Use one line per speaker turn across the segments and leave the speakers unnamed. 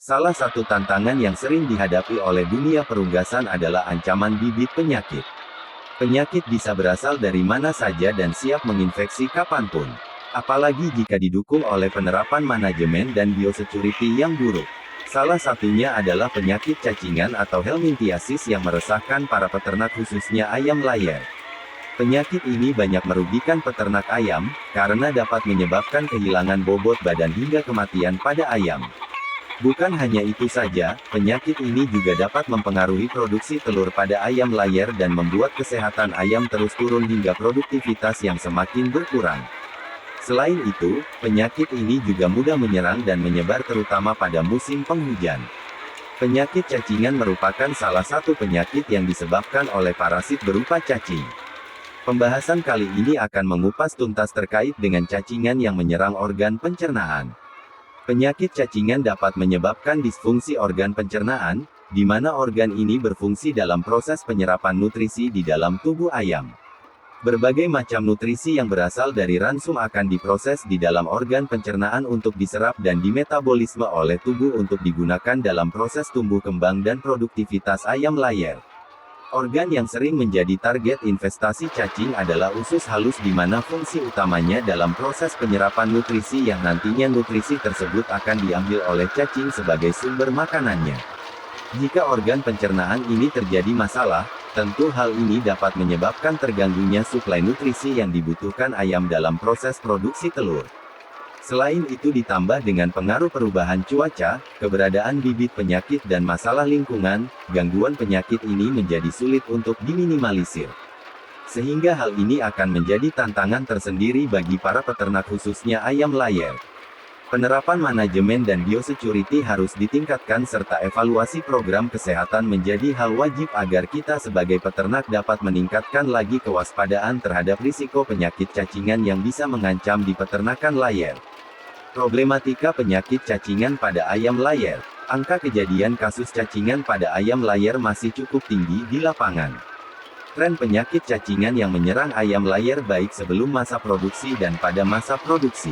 Salah satu tantangan yang sering dihadapi oleh dunia perunggasan adalah ancaman bibit penyakit. Penyakit bisa berasal dari mana saja dan siap menginfeksi kapanpun. Apalagi jika didukung oleh penerapan manajemen dan biosecurity yang buruk. Salah satunya adalah penyakit cacingan atau helminthiasis yang meresahkan para peternak khususnya ayam layar. Penyakit ini banyak merugikan peternak ayam, karena dapat menyebabkan kehilangan bobot badan hingga kematian pada ayam. Bukan hanya itu saja, penyakit ini juga dapat mempengaruhi produksi telur pada ayam layar dan membuat kesehatan ayam terus turun hingga produktivitas yang semakin berkurang. Selain itu, penyakit ini juga mudah menyerang dan menyebar terutama pada musim penghujan. Penyakit cacingan merupakan salah satu penyakit yang disebabkan oleh parasit berupa cacing. Pembahasan kali ini akan mengupas tuntas terkait dengan cacingan yang menyerang organ pencernaan. Penyakit cacingan dapat menyebabkan disfungsi organ pencernaan, di mana organ ini berfungsi dalam proses penyerapan nutrisi di dalam tubuh ayam. Berbagai macam nutrisi yang berasal dari ransum akan diproses di dalam organ pencernaan untuk diserap dan dimetabolisme oleh tubuh untuk digunakan dalam proses tumbuh kembang dan produktivitas ayam layar. Organ yang sering menjadi target investasi cacing adalah usus halus di mana fungsi utamanya dalam proses penyerapan nutrisi yang nantinya nutrisi tersebut akan diambil oleh cacing sebagai sumber makanannya. Jika organ pencernaan ini terjadi masalah, tentu hal ini dapat menyebabkan terganggunya suplai nutrisi yang dibutuhkan ayam dalam proses produksi telur. Selain itu ditambah dengan pengaruh perubahan cuaca, keberadaan bibit penyakit dan masalah lingkungan, gangguan penyakit ini menjadi sulit untuk diminimalisir. Sehingga hal ini akan menjadi tantangan tersendiri bagi para peternak khususnya ayam layar. Penerapan manajemen dan biosecurity harus ditingkatkan serta evaluasi program kesehatan menjadi hal wajib agar kita sebagai peternak dapat meningkatkan lagi kewaspadaan terhadap risiko penyakit cacingan yang bisa mengancam di peternakan layar. Problematika penyakit cacingan pada ayam layar. Angka kejadian kasus cacingan pada ayam layar masih cukup tinggi di lapangan. Tren penyakit cacingan yang menyerang ayam layar baik sebelum masa produksi dan pada masa produksi.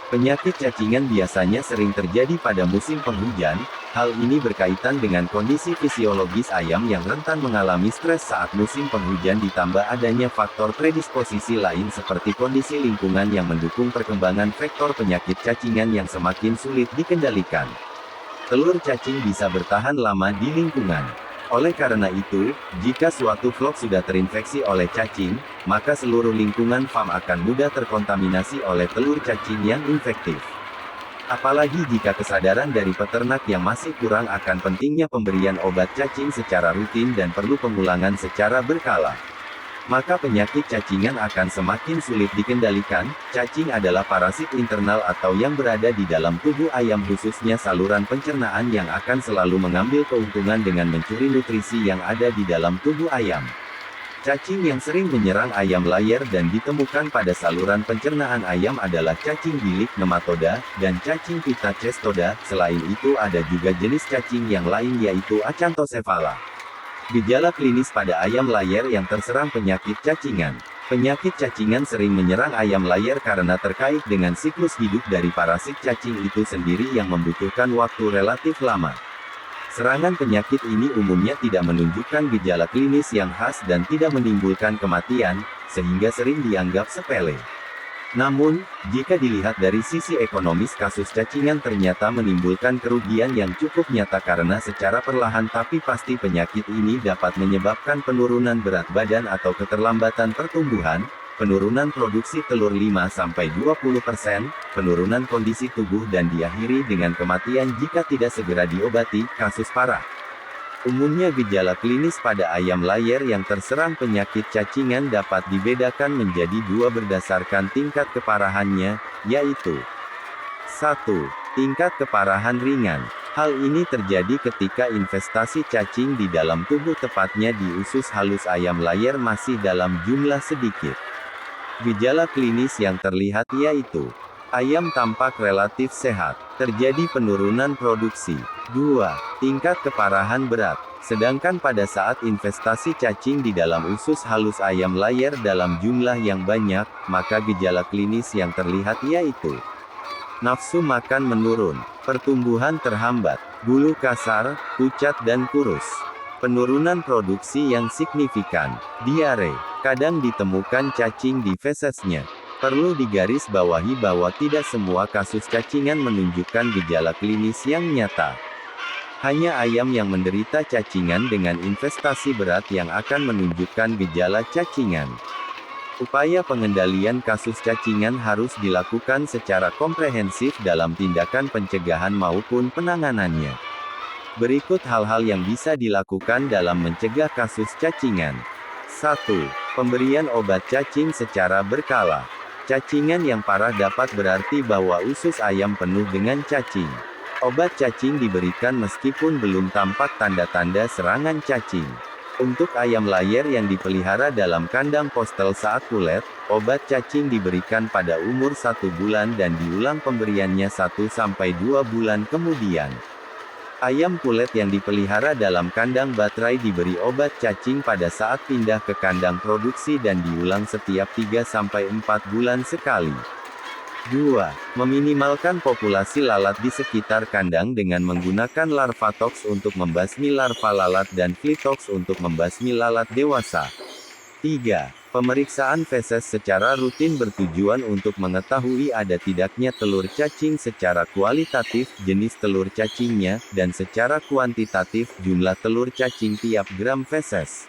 Penyakit cacingan biasanya sering terjadi pada musim penghujan. Hal ini berkaitan dengan kondisi fisiologis ayam yang rentan mengalami stres saat musim penghujan ditambah adanya faktor predisposisi lain seperti kondisi lingkungan yang mendukung perkembangan vektor penyakit cacingan yang semakin sulit dikendalikan. Telur cacing bisa bertahan lama di lingkungan. Oleh karena itu, jika suatu flock sudah terinfeksi oleh cacing, maka seluruh lingkungan farm akan mudah terkontaminasi oleh telur cacing yang infektif. Apalagi jika kesadaran dari peternak yang masih kurang akan pentingnya pemberian obat cacing secara rutin dan perlu pengulangan secara berkala. Maka penyakit cacingan akan semakin sulit dikendalikan. Cacing adalah parasit internal atau yang berada di dalam tubuh ayam khususnya saluran pencernaan yang akan selalu mengambil keuntungan dengan mencuri nutrisi yang ada di dalam tubuh ayam. Cacing yang sering menyerang ayam layar dan ditemukan pada saluran pencernaan ayam adalah cacing bilik nematoda, dan cacing pitacestoda. Selain itu ada juga jenis cacing yang lain yaitu Acanthocephala. Gejala klinis pada ayam layar yang terserang penyakit cacingan. Penyakit cacingan sering menyerang ayam layar karena terkait dengan siklus hidup dari parasit cacing itu sendiri yang membutuhkan waktu relatif lama. Serangan penyakit ini umumnya tidak menunjukkan gejala klinis yang khas dan tidak menimbulkan kematian, sehingga sering dianggap sepele. Namun, jika dilihat dari sisi ekonomis kasus cacingan ternyata menimbulkan kerugian yang cukup nyata karena secara perlahan tapi pasti penyakit ini dapat menyebabkan penurunan berat badan atau keterlambatan pertumbuhan, penurunan produksi telur 5-20%, penurunan kondisi tubuh dan diakhiri dengan kematian jika tidak segera diobati. Kasus parah. Umumnya gejala klinis pada ayam layar yang terserang penyakit cacingan dapat dibedakan menjadi dua berdasarkan tingkat keparahannya, yaitu 1. Tingkat keparahan ringan. Hal ini terjadi ketika investasi cacing di dalam tubuh tepatnya di usus halus ayam layar masih dalam jumlah sedikit. Gejala klinis yang terlihat yaitu ayam tampak relatif sehat. Terjadi penurunan produksi. 2. Tingkat keparahan berat. Sedangkan pada saat investasi cacing di dalam usus halus ayam layar dalam jumlah yang banyak, maka gejala klinis yang terlihat yaitu nafsu makan menurun, pertumbuhan terhambat, bulu kasar, pucat dan kurus. Penurunan produksi yang signifikan. Diare. Kadang ditemukan cacing di fesesnya. Perlu digarisbawahi bahwa tidak semua kasus cacingan menunjukkan gejala klinis yang nyata. Hanya ayam yang menderita cacingan dengan investasi berat yang akan menunjukkan gejala cacingan. Upaya pengendalian kasus cacingan harus dilakukan secara komprehensif dalam tindakan pencegahan maupun penanganannya. Berikut hal-hal yang bisa dilakukan dalam mencegah kasus cacingan. 1. Pemberian obat cacing secara berkala. Cacingan yang parah dapat berarti bahwa usus ayam penuh dengan cacing. Obat cacing diberikan meskipun belum tampak tanda-tanda serangan cacing. Untuk ayam layer yang dipelihara dalam kandang postel saat pulet, obat cacing diberikan pada umur 1 bulan dan diulang pemberiannya 1-2 bulan kemudian. Ayam pulet yang dipelihara dalam kandang baterai diberi obat cacing pada saat pindah ke kandang produksi dan diulang setiap 3-4 bulan sekali. 2. Meminimalkan populasi lalat di sekitar kandang dengan menggunakan Larvatox untuk membasmi larva lalat dan Flitox untuk membasmi lalat dewasa. 3. Pemeriksaan feses secara rutin bertujuan untuk mengetahui ada tidaknya telur cacing secara kualitatif, jenis telur cacingnya, dan secara kuantitatif, jumlah telur cacing tiap gram feses.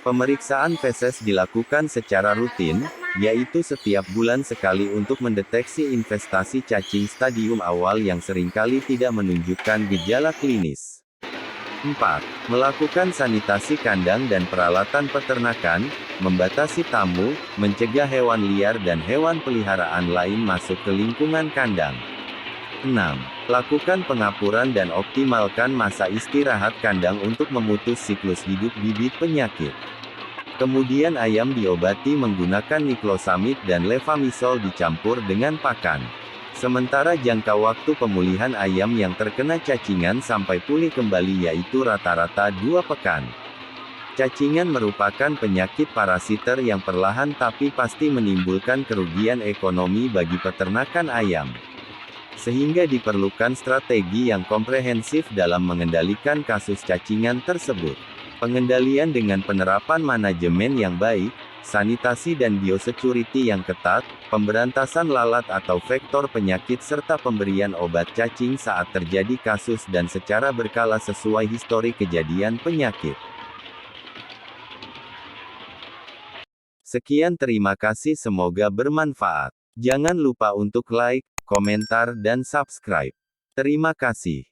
Pemeriksaan feses dilakukan secara rutin, yaitu setiap bulan sekali untuk mendeteksi investasi cacing stadium awal yang seringkali tidak menunjukkan gejala klinis. 4. Melakukan sanitasi kandang dan peralatan peternakan, membatasi tamu, mencegah hewan liar dan hewan peliharaan lain masuk ke lingkungan kandang. 6. Lakukan pengapuran dan optimalkan masa istirahat kandang untuk memutus siklus hidup bibit penyakit. Kemudian ayam diobati menggunakan niklosamid dan levamisol dicampur dengan pakan. Sementara jangka waktu pemulihan ayam yang terkena cacingan sampai pulih kembali yaitu rata-rata 2 pekan. Cacingan merupakan penyakit parasiter yang perlahan tapi pasti menimbulkan kerugian ekonomi bagi peternakan ayam. Sehingga diperlukan strategi yang komprehensif dalam mengendalikan kasus cacingan tersebut. Pengendalian dengan penerapan manajemen yang baik, sanitasi dan biosecurity yang ketat, pemberantasan lalat atau vektor penyakit serta pemberian obat cacing saat terjadi kasus dan secara berkala sesuai histori kejadian penyakit. Sekian, terima kasih, semoga bermanfaat. Jangan lupa untuk like, komentar dan subscribe. Terima kasih.